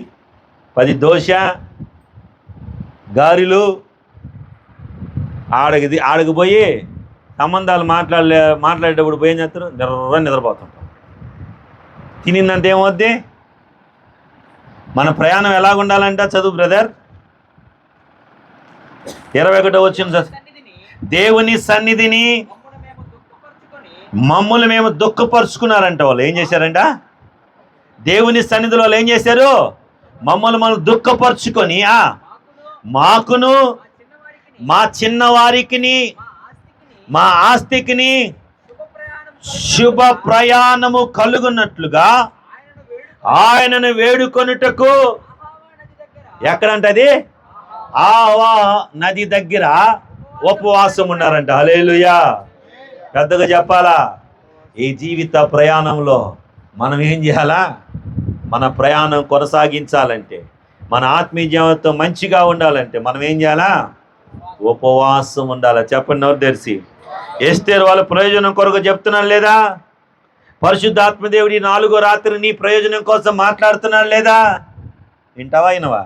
10 దోశ, గారెలు. ఆడకి పోయి సంబంధాలు మాట్లాడేటప్పుడు పోయి ఏం చేస్తారు? నిద్రపోతుంటాం. తినిందంత ఏమవుద్ది? మన ప్రయాణం ఎలాగుండాలంట? చదువు బ్రదర్. 21వ వచనం. దేవుని సన్నిధిని మమ్మల్ని మేము దుఃఖపరుచుకున్నారంట. వాళ్ళు ఏం చేశారంట? దేవుని సన్నిధిలో వాళ్ళు ఏం చేశారు? మమ్మల్ని మనం దుఃఖపరుచుకొని మాకును మా చిన్నవారికిని మా ఆస్తికిని శుభ ప్రయాణము కలుగున్నట్లుగా ఆయనను వేడుకొనుటకు ఎక్కడంటది? ఆవా నది దగ్గర ఉపవాసం ఉన్నారంట. హల్లెలూయా. పెద్దగా చెప్పాలా? ఈ జీవిత ప్రయాణంలో మనం ఏం చేయాలా? మన ప్రయాణం కొనసాగించాలంటే, మన ఆత్మీయ జీవితం మంచిగా ఉండాలంటే మనం ఏం చేయాలా? ఉపవాసం ఉండాలి. చెప్పండి నోరు తెరిచి. ఎస్తేరు వాళ్ళ ప్రయోజనం కొరకు చెప్తున్నాడు లేదా? పరిశుద్ధాత్మదేవుడి 4వ రాత్రి నీ ప్రయోజనం కోసం మాట్లాడుతున్నాడు లేదా? వింటావా వినవా?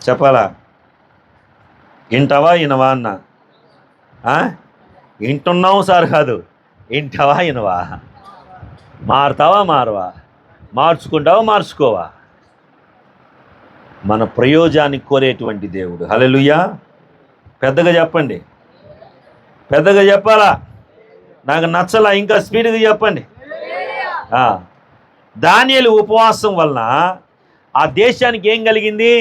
చెప్పాలా? వింటావా వినవా అన్న? వింటున్నావు సార్ కాదు, వింటావా వినవా? మారుతావా మారవా? మార్చుకుంటావా మార్చుకోవా? మన ప్రయోజనాన్ని కోరేటువంటి దేవుడు. హల్లెలూయా. పెద్దగా చెప్పండి, పెద్దగా చెప్పాలా? నాకు నచ్చలా, ఇంకా స్పీడ్గా చెప్పండి. దానియేలు ఉపవాసం వలన ఆ దేశానికి ఏం కలిగింది?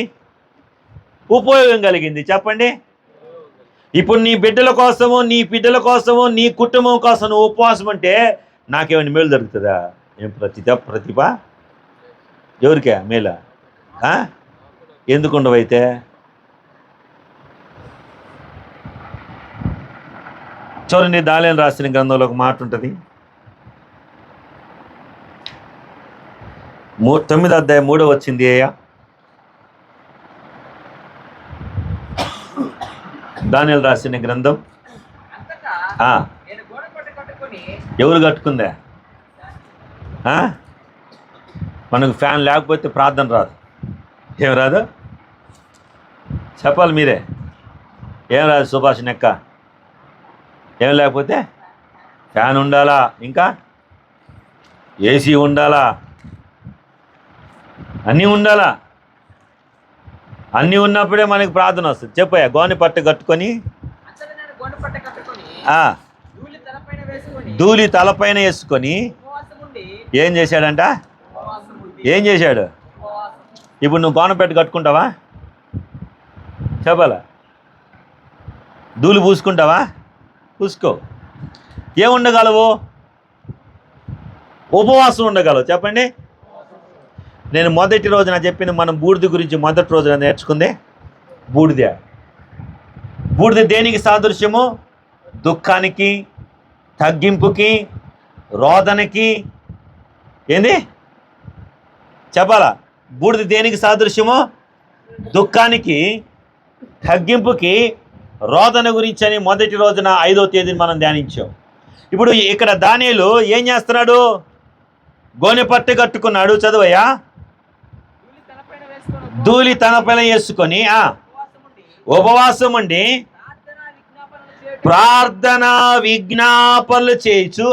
ఉపయోగం కలిగింది. చెప్పండి. ఇప్పుడు నీ బిడ్డల కోసము, నీ బిడ్డల కోసము, నీ కుటుంబం కోసం నువ్వు ఉపవాసం అంటే నాకేమైనా మేలు జరుగుతుందా? ఏం ప్రతిభ ఎవరికే మేలా? ఎందుకు ఉండవైతే? చూడండి, దానియేలు రాసిన గ్రంథంలో ఒక మాట ఉంటుంది. 9వ అధ్యాయం 3వ వచ్చింది. దానియేలు రాసిన గ్రంథం. ఎవరు కట్టుకుందా? మనకు ఫ్యాన్ లేకపోతే ప్రార్థన రాదు. ఏం రాదు? చెప్పాలి మీరే. ఏం రాదు సుభాష్ నెక్క? ఏం లేకపోతే ఫ్యాన్ ఉండాలా, ఇంకా ఏసీ ఉండాలా, అన్నీ ఉండాలా. అన్నీ ఉన్నప్పుడే మనకి ప్రార్థన వస్తుంది. చెప్పయ్యా. గోనె పట్టు కట్టుకొని ధూళి తలపైన వేసుకొని ఏం చేశాడంట? ఏం చేశాడు? ఇప్పుడు నువ్వు గోనె పట్టు కట్టుకుంటావా? చెప్పాలా? ధూళి పూసుకుంటావా? పూసుకో. ఏముండగలవు? ఉపవాసం ఉండగలవు. చెప్పండి. నేను మొదటి రోజున చెప్పిన మనం బూడిద గురించి మొదటి రోజున నేర్చుకుందే బూడిద. బూడిద దేనికి సాదృశ్యము? దుఃఖానికి, తగ్గింపుకి, రోదనకి. ఏంది చెప్పాలా? బూడిద దేనికి సాదృశ్యము? దుఃఖానికి, తగ్గింపుకి, రోదన గురించి అని మొదటి రోజున 5వ తేదీని మనం ధ్యానించాం. ఇప్పుడు ఇక్కడ దానియేలు ఏం చేస్తున్నాడు? గోనె పట్టు కట్టుకున్నాడు. చదువయ్యా. ధూళి తనపైన వేసుకొని ఉపవాసం ఉండి ప్రార్థన విజ్ఞాపనలు చేయొచ్చు.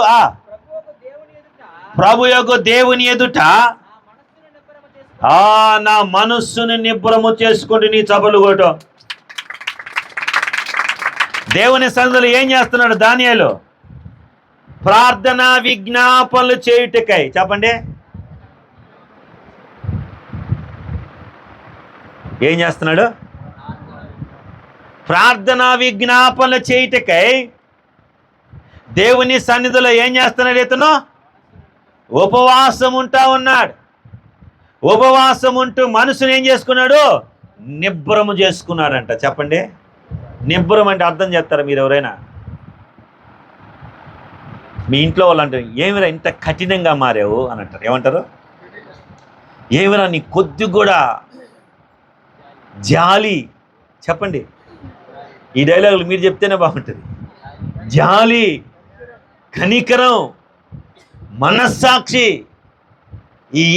ప్రభు యొక్క దేవుని ఎదుట నా మనస్సును నిబ్బరము చేసుకుంటూ నీ చపలు కొట్టు. దేవుని సన్నిధిలో ఏం చేస్తున్నాడు దానియేలు? ప్రార్థన విజ్ఞాపనలు చేయుటకై. చెప్పండి. ఏం చేస్తున్నాడు? ప్రార్థన విజ్ఞాపనలు చేయుటకై దేవుని సన్నిధిలో ఏం చేస్తున్నాడు? ఇతను ఉపవాసం ఉంటా ఉన్నాడు. ఉపవాసం ఉంటూ మనసును ఏం చేసుకున్నాడు? నిబ్బరము చేసుకున్నాడంట. చెప్పండి. నిబ్బరం అంటే అర్థం చేస్తారా మీరు ఎవరైనా? మీ ఇంట్లో వాళ్ళు అంటారు, ఏమిరా ఇంత కఠినంగా మారావు అని అంటారు. ఏమంటారు? ఏమిరా నీ కొద్ది కూడా జాలి. చెప్పండి. ఈ డైలాగులు మీరు చెప్తేనే బాగుంటుంది. జాలి, కనికరం, మనస్సాక్షి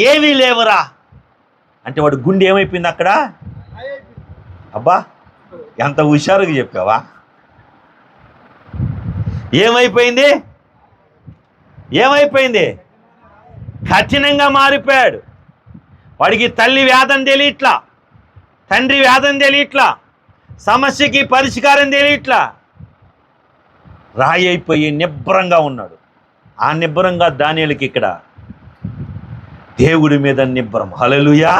ఏమీ లేవరా అంటే వాడు గుండె ఏమైపోయింది అక్కడ? అబ్బా ఎంత హుషారుగా చెప్పావా? ఏమైపోయింది? ఏమైపోయింది? కఠినంగా మారిపోయాడు. వాడికి తల్లి వేదన తెలియట్లా, తండ్రి వేదన తెలియట్లా, సమస్యకి పరిష్కారం తెలియట్లా. రాయి అయిపోయి నిబ్బరంగా ఉన్నాడు. ఆ నిబ్బరంగా దానియేలుకి ఇక్కడ దేవుడి మీద నిబ్బరం. హల్లెలూయా.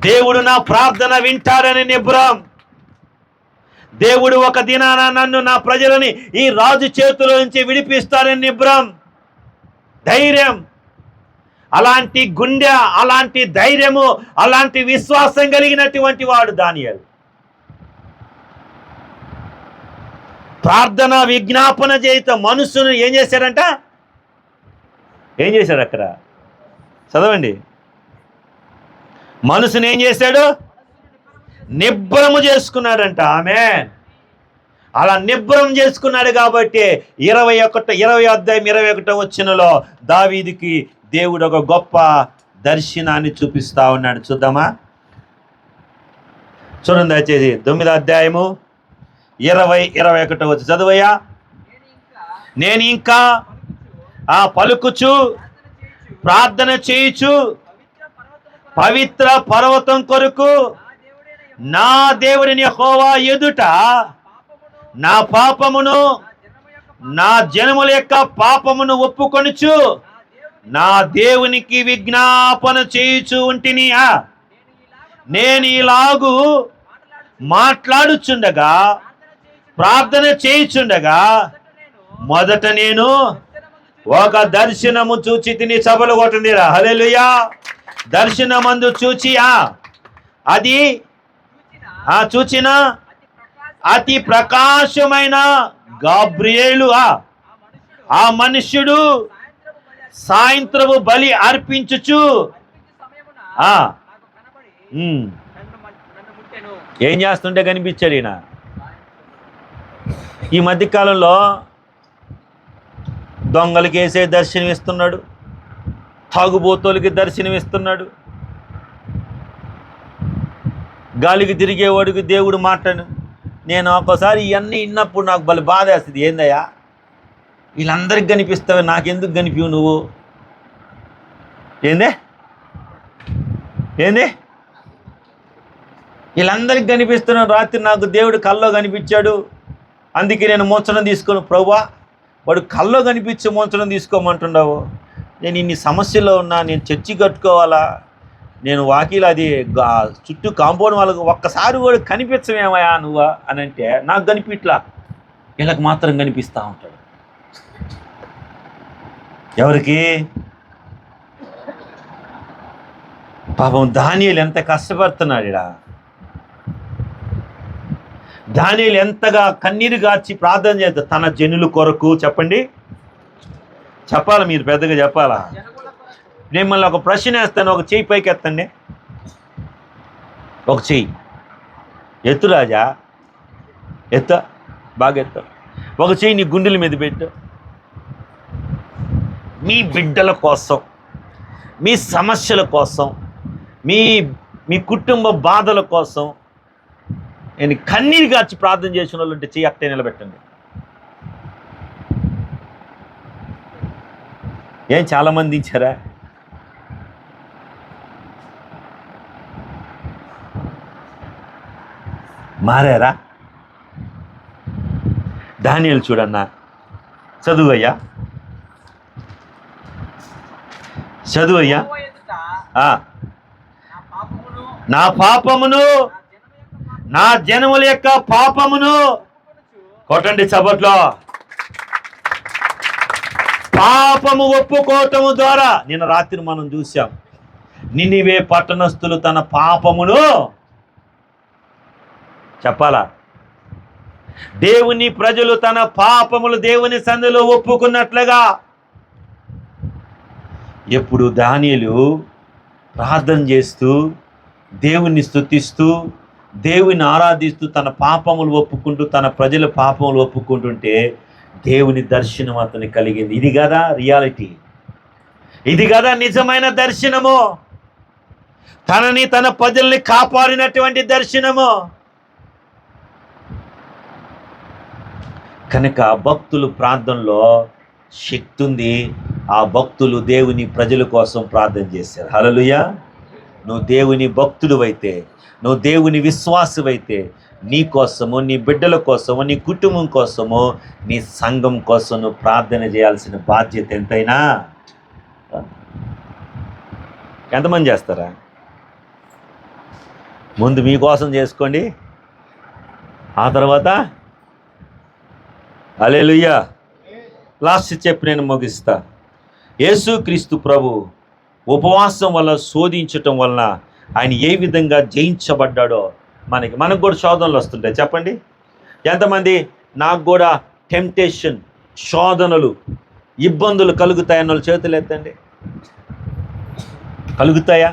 దేవుడు నా ప్రార్థన వింటాడని నిబ్బరం. దేవుడు ఒక దినాన నన్ను, నా ప్రజలని ఈ రాజు చేతిలో నుంచి విడిపిస్తాడని నిబ్బరం, ధైర్యం. అలాంటి గుండె, అలాంటి ధైర్యము, అలాంటి విశ్వాసం కలిగినటువంటి వాడు దానియేలు. ప్రార్థన విజ్ఞాపన చేత మనసును ఏం చేశాడంట? ఏం చేశాడు అక్కడ? చదవండి. మనసును ఏం చేశాడు? నిబ్బరము చేసుకున్నాడంట. ఆమేన్. అలా నిబ్బరం చేసుకున్నాడు కాబట్టి 21 వచనంలో దావీదుకి దేవుడు ఒక గొప్ప దర్శనాన్ని చూపిస్తా ఉన్నాడు. చూద్దామా? చూడండి దయచేసి 9వ అధ్యాయము 21 చదువయ్యా. నేను ఇంకా పలుకుచు ప్రార్థన చేయుచు పవిత్ర పర్వతం కొరకు నా దేవుడిని యెహోవా ఎదుట నా పాపమును, నా జనముల యొక్క పాపమును ఒప్పుకొనుచు నా దేవునికి విజ్ఞాపన చేయుచు ఉంటిని. నేను ఇలాగు మాట్లాడుచుండగా, ప్రార్థన చేయుచుండగా మొదట నేను ఒక దర్శనము చూచి తిని సభలు కొట్టింది. హల్లెలూయా. దర్శనమందు చూచి అది చూచిన అతి ప్రకాశమైన గాబ్రియేలు ఆ మనుష్యుడు సాయంత్రము బలి అర్పించుచు ఏం చేస్తుంటే కనిపించాడు ఈయన. ఈ మధ్యకాలంలో దొంగలకి వేసే దర్శనం ఇస్తున్నాడు, తాగుబోతోలకి దర్శనం ఇస్తున్నాడు, గాలికి తిరిగేవాడికి దేవుడు మాట్లాడు. నేను ఒక్కోసారి ఇవన్నీ విన్నప్పుడు నాకు బలి బాధ వేస్తుంది. ఏందయ్యా వీళ్ళందరికి కనిపిస్తావు, నాకెందుకు కనిపివు నువ్వు? ఏంది వీళ్ళందరికి కనిపిస్తున్నావు. రాత్రి నాకు దేవుడు కల్లో కనిపించాడు, అందుకే నేను మోచనం తీసుకోను. ప్రభువా, వాడు కల్లో కనిపించి మోచనం తీసుకోమంటున్నావు. నేను ఇన్ని సమస్యల్లో ఉన్నా, నేను చర్చి కట్టుకోవాలా, నేను వాకిలు అది చుట్టూ కాంపౌండ్ వాళ్ళకు ఒక్కసారి కూడా కనిపించమేమయా నువ్వా అని అంటే నాకు కనిపిట్లా, వీళ్ళకి మాత్రం కనిపిస్తూ ఉంటాడు. ఎవరికి? పాపం దానియేలు ఎంత కష్టపడుతున్నాడు ఇడా. దానియేలు ఎంతగా కన్నీరు గార్చి ప్రార్థన చేస్తాడు తన జనుల కొరకు. చెప్పండి, చెప్పాలా? మీరు పెద్దగా చెప్పాలా? నేను మళ్ళీ ఒక ప్రశ్న వేస్తాను, ఒక చెయ్యి పైకి ఎత్తండి. ఒక చెయ్యి ఎత్తు రాజా, బాగా ఎత్తు. ఒక చెయ్యి నీ గుండెల మీద పెట్టు. మీ బిడ్డల కోసం, మీ సమస్యల కోసం, మీ కుటుంబ బాధల కోసం నేను కన్నీరు గార్చి ప్రార్థన చేసిన వాళ్ళు ఉంటే చెయ్యి అట్టే నిలబెట్టండి. ఏం చాలామంది ఇచ్చారా? మారారా? దానియేలు చూడన్నా, చదువయ్యా. నా పాపమును, నా జనముల యొక్క పాపమును కొట్టండి చప్పట్లో. పాపము ఒప్పుకోవటము ద్వారా నిన్న రాత్రి మనం చూసాం, నినివే పట్టణస్థులు తన పాపమును చెప్పాలా? దేవుని ప్రజలు తన పాపములు దేవుని సన్నిధిలో ఒప్పుకున్నట్లుగా ఎప్పుడు దానియేలు ప్రార్థన చేస్తూ, దేవుని స్తుతిస్తూ, దేవుని ఆరాధిస్తూ, తన పాపములు ఒప్పుకుంటూ, తన ప్రజల పాపములు ఒప్పుకుంటుంటే దేవుని దర్శనం అతనికి కలిగింది. ఇది కదా రియాలిటీ, ఇది కదా నిజమైన దర్శనము, తనని తన ప్రజల్ని కాపాడినటువంటి దర్శనము. కనుక భక్తులు ప్రార్థనలో శక్తి ఉంది. ఆ భక్తులు దేవుని ప్రజల కోసం ప్రార్థన చేశారు. హల్లెలూయా. నువ్వు దేవుని భక్తుడివైతే, నువ్వు దేవుని విశ్వాసమైతే, నీ కోసము, నీ బిడ్డల కోసము, నీ కుటుంబం కోసము, నీ సంఘం కోసం నువ్వు ప్రార్థన చేయాల్సిన బాధ్యత ఎంతైనా. ఎంతమంది చేస్తారా? ముందు మీకోసం చేసుకోండి, ఆ తర్వాత హల్లెలూయా. లాస్ట్ చెప్పి నేను ముగిస్తా. యేసుక్రీస్తు ప్రభు ఉపవాసం వల్ల, శోధించటం వలన ఆయన ఏ విధంగా జయించబడ్డాడో మనకు కూడా శోధనలు వస్తుంటాయి. చెప్పండి, ఎంతమంది నాకు కూడా టెంప్టేషన్, శోధనలు, ఇబ్బందులు కలుగుతాయన్న వాళ్ళు చేతులు ఎత్తండి. కలుగుతాయా?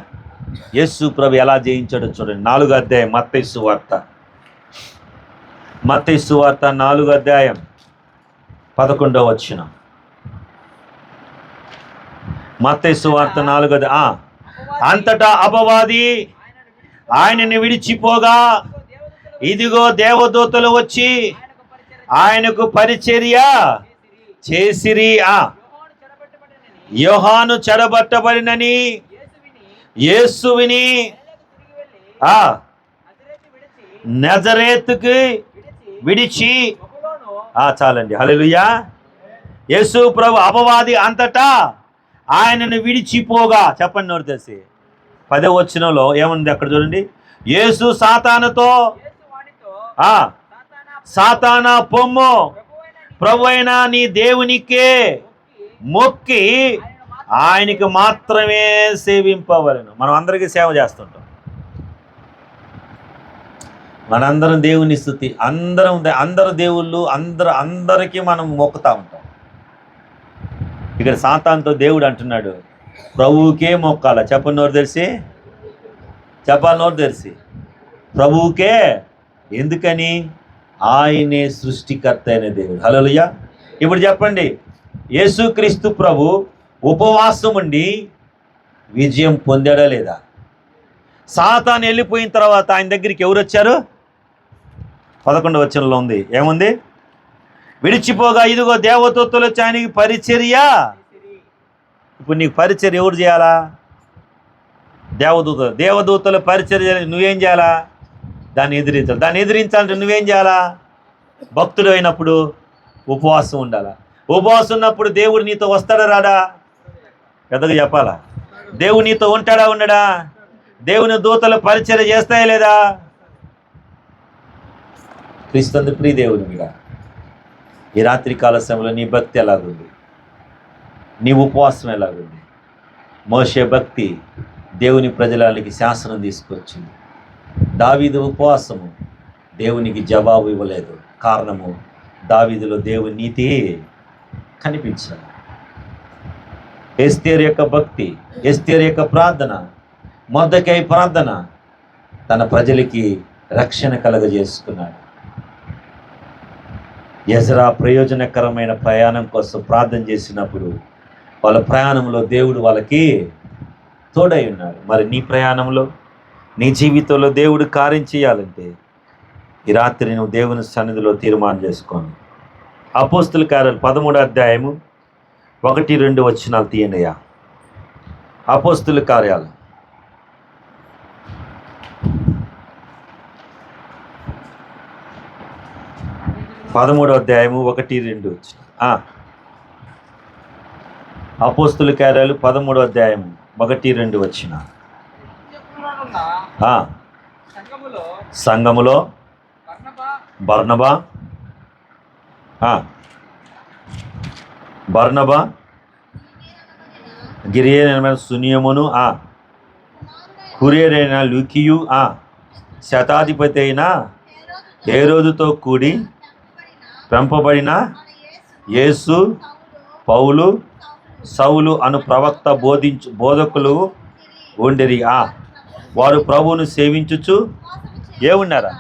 యేసు ప్రభు ఎలా జయించాడో చూడండి. 4వ అధ్యాయం మత్తయి సువార్త, 4వ అధ్యాయం 11వ వచనం. మత్తయి సువార్త 4వ అంతటా అపవాది ఆయనని విడిచిపోగా, ఇదిగో దేవదూతలు వచ్చి ఆయనకు పరిచర్య చేసిరి. యోహాను చెరబట్టబడినని యేసు విని నజరేతుకు విడిచి. చాలండి, హల్లెలూయా. యేసు ప్రభు అపవాది అంతటా ఆయనను విడిచిపోగా. చెప్పండి నోరు తెసి. 10వ వచనంలో ఏముంది అక్కడ చూడండి. యేసు సాతానుతో, సాతానా పొమ్ము, ప్రభువైన నీ దేవునికే మొక్కి ఆయనకి మాత్రమే సేవింపవలెను. మనం అందరికీ సేవ చేస్తుంటాం. మనందరం దేవుని స్తుతి, అందరు దేవుళ్ళు, అందరికీ మనం మొక్కుతా ఉంటాం. ఇక్కడ సాతానుతో దేవుడు అంటున్నాడు, ప్రభువుకే మొక్కాల. చెప్పండి నోరు తెలిసి, చెప్పాలి నోరు తెలిసి. ప్రభువుకే. ఎందుకని? ఆయనే సృష్టికర్త అయిన దేవుడు. హల్లెలూయా. ఇప్పుడు చెప్పండి, యేసుక్రీస్తు ప్రభు ఉపవాసం ఉండి విజయం పొందాడా లేదా? సాతాను వెళ్ళిపోయిన తర్వాత ఆయన దగ్గరికి ఎవరు వచ్చారు? 11వ వచనంలో ఉంది, ఏముంది? విడిచిపోగా ఇదిగో దేవదూతలు వచ్చి ఆయనకి పరిచర్య. ఇప్పుడు నీకు పరిచర్య ఎవరు చేయాలా? దేవదూతల పరిచర్య. నువ్వేం చేయాలా? దాన్ని ఎదిరించాలి. దాన్ని ఎదిరించాలంటే నువ్వేం చేయాలా? భక్తుడు అయినప్పుడు ఉపవాసం ఉండాలా. ఉపవాసం ఉన్నప్పుడు దేవుడు నీతో వస్తాడా రాడా? పెద్దగా చెప్పాలా? దేవుడు నీతో ఉంటాడా ఉండడా? దేవుని దూతలు పరిచర్య చేస్తాయా లేదా? క్రీస్తు ప్రియ దేవుని మీద ఈ రాత్రి కాల సమయంలో నీ భక్తి ఎలాగుంది? నీ ఉపవాసం ఎలాగుంది? మోషే భక్తి దేవుని ప్రజలకి శాసనం తీసుకొచ్చింది. దావీదు ఉపవాసము దేవునికి జవాబు ఇవ్వలేదు. కారణము, దావీదులో దేవుని నీతి కనిపించాలి. ఎస్తేరు యొక్క భక్తి, ఎస్తేరు యొక్క ప్రార్థన, మొర్దెకై ప్రార్థన తన ప్రజలకి రక్షణ కలగజేసుకున్నాడు. ఎజ్రా ప్రయోజనకరమైన ప్రయాణం కోసం ప్రార్థన చేసినప్పుడు వాళ్ళ ప్రయాణంలో దేవుడు వాళ్ళకి తోడై ఉన్నాడు. మరి నీ ప్రయాణంలో, నీ జీవితంలో దేవుడు కార్యం చేయాలంటే ఈ రాత్రి నువ్వు దేవుని సన్నిధిలో తీర్మానం చేసుకోండి. అపోస్తుల కార్యాలు 13వ అధ్యాయము 1-2 వచనాలు తీయండియా. అపోస్తుల కార్యాలు 13వ అధ్యాయము 1-2 వచనం. అపోస్తుల కార్యాలు 13వ అధ్యాయము 1-2 వచనం. సంఘములో బర్నబా గిరియైన సునియమును, కురియరైన లూకియు, శతాధిపతి అయిన హేరోదుతో కూడి పెంపబడిన యేసు, పౌలు, సౌలు అను ప్రవక్త బోధకులు ఉండిరి. వారు ప్రభువును సేవించుచు ఏమున్నారు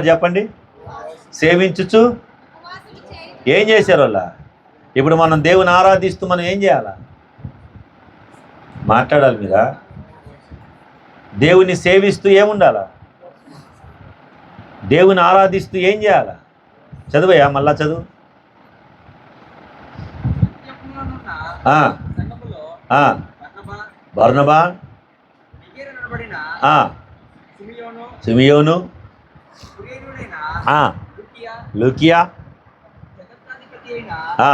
చెప్పండి? సేవించుచు ఏం చేశారు వాళ్ళ? ఇప్పుడు మనం దేవుని ఆరాధిస్తూ మనం ఏం చేయాలా? మాట్లాడాలి మీరా? దేవుని సేవిస్తూ ఏముండాలా? దేవుని ఆరాధిస్తూ ఏం చేయాలా? చదువయ్యా, మళ్ళా చదువు. బర్నబా ఆ, సిమియోను, సిమియోను, కురేనుడైన ఆ, లుకియా, లూకియా, జగత్తాధిపతి అయిన ఆ,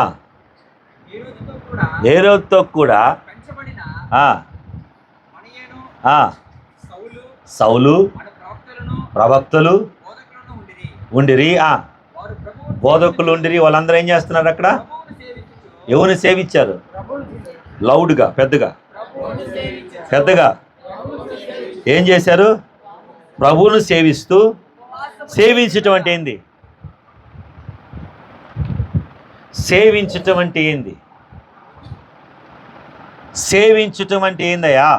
హేరోదుతో కూడా హేరోదుతో కూడా పెంచబడిన ఆ, మనయేను, ఆ, సౌలు సౌలు అను ప్రవక్తలను ప్రవక్తలు బోధకులను ఉండిరి. ఉండిరి. ఆ, వారు ప్రభువును బోధకులు ఉండిరి. వాళ్ళందరూ ఏం చేస్తున్నారు అక్కడ? ప్రభువును సేవించుచు, ఎవరిని సేవించారు? లౌడ్గా, పెద్దగా, ప్రభువును సేవించుచు, పెద్దగా ఏం చేశారు? ప్రభువును సేవిస్తూ. సేవించటం అంటే ఏంది? సేవించటం అంటే ఏంది? సేవించటం అంటే ఏందయ్యా?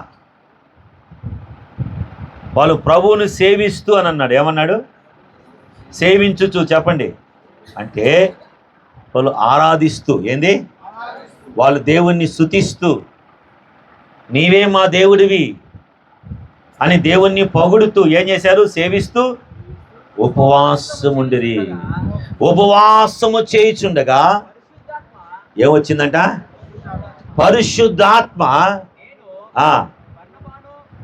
వాళ్ళు ప్రభువును సేవిస్తూ అని అన్నాడు. ఏమన్నాడు? సేవించుచు. చెప్పండి. అంటే వాళ్ళు ఆరాధిస్తూ. ఏంది? వాళ్ళు దేవుణ్ణి స్తుతిస్తూ, నీవే మా దేవుడివి అని దేవుణ్ణి పొగుడుతూ ఏం చేశారు? సేవిస్తూ ఉపవాసముండిరి. ఉపవాసము చేయుచుండగా పరిశుద్ధాత్మ ఏమొచ్చిందంట? పరిశుద్ధాత్మ నేను ఆ,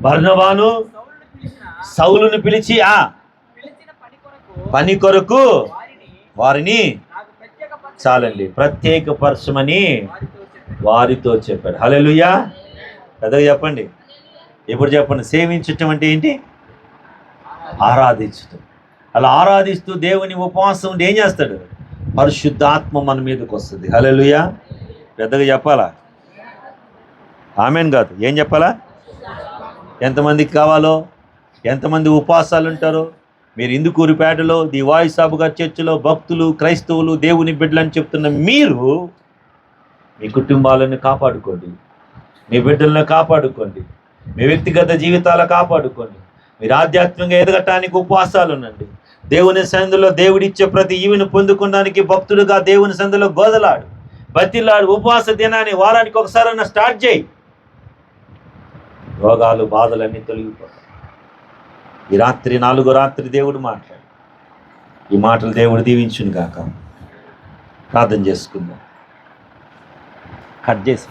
బర్నబాను, సౌలును పిలిచి పిలిచిన పని కొరకు పని కొరకు వారిని వారిని నాకు ప్రత్యేకపరచమని చాలండి ప్రత్యేకపరచమని వారితో చెప్పాను. వారితో చెప్పాడు. హల్లెలూయా. పెద్దగా చెప్పండి. ఇప్పుడు చెప్పండి. సేవించటం అంటే ఏంటి? ఆరాధించటం. అలా ఆరాధిస్తూ దేవుని ఉపవాసం ఉండి ఏం చేస్తాడు? పరిశుద్ధాత్మ మన మీదకి వస్తుంది. హల్లెలూయా. పెద్దగా చెప్పాలా? ఆమెన్ కాదు, ఏం చెప్పాలా? ఎంతమందికి కావాలో, ఎంతమంది ఉపవాసాలు ఉంటారో మీరు ఇందుకూరిపేటలో ది వాయిస్ ఆఫ్ గాడ్ చర్చిలో భక్తులు, క్రైస్తవులు, దేవుని బిడ్డలని చెప్తున్న మీరు మీ కుటుంబాలను కాపాడుకోండి, మీ బిడ్డలను కాపాడుకోండి, మీ వ్యక్తిగత జీవితాలు కాపాడుకోండి. మీరు ఆధ్యాత్మికంగా ఎదగటానికి ఉపవాసాలు ఉండండి. దేవుని సందులో దేవుడిచ్చే ప్రతి ఈవిని పొందుకోవడానికి భక్తుడుగా దేవుని సందులో గోదలాడు, బతిలాడు. ఉపవాస దినాన్ని వారానికి ఒకసారైనా స్టార్ట్ చేయి. రోగాలు, బాధలన్నీ తొలగిపోతాయి. ఈ రాత్రి 4వ రాత్రి దేవుడు మాట్లాడు. ఈ మాటలు దేవుడు దీవించును గాక. ప్రార్థన చేసుకుందాం. కట్ చేసి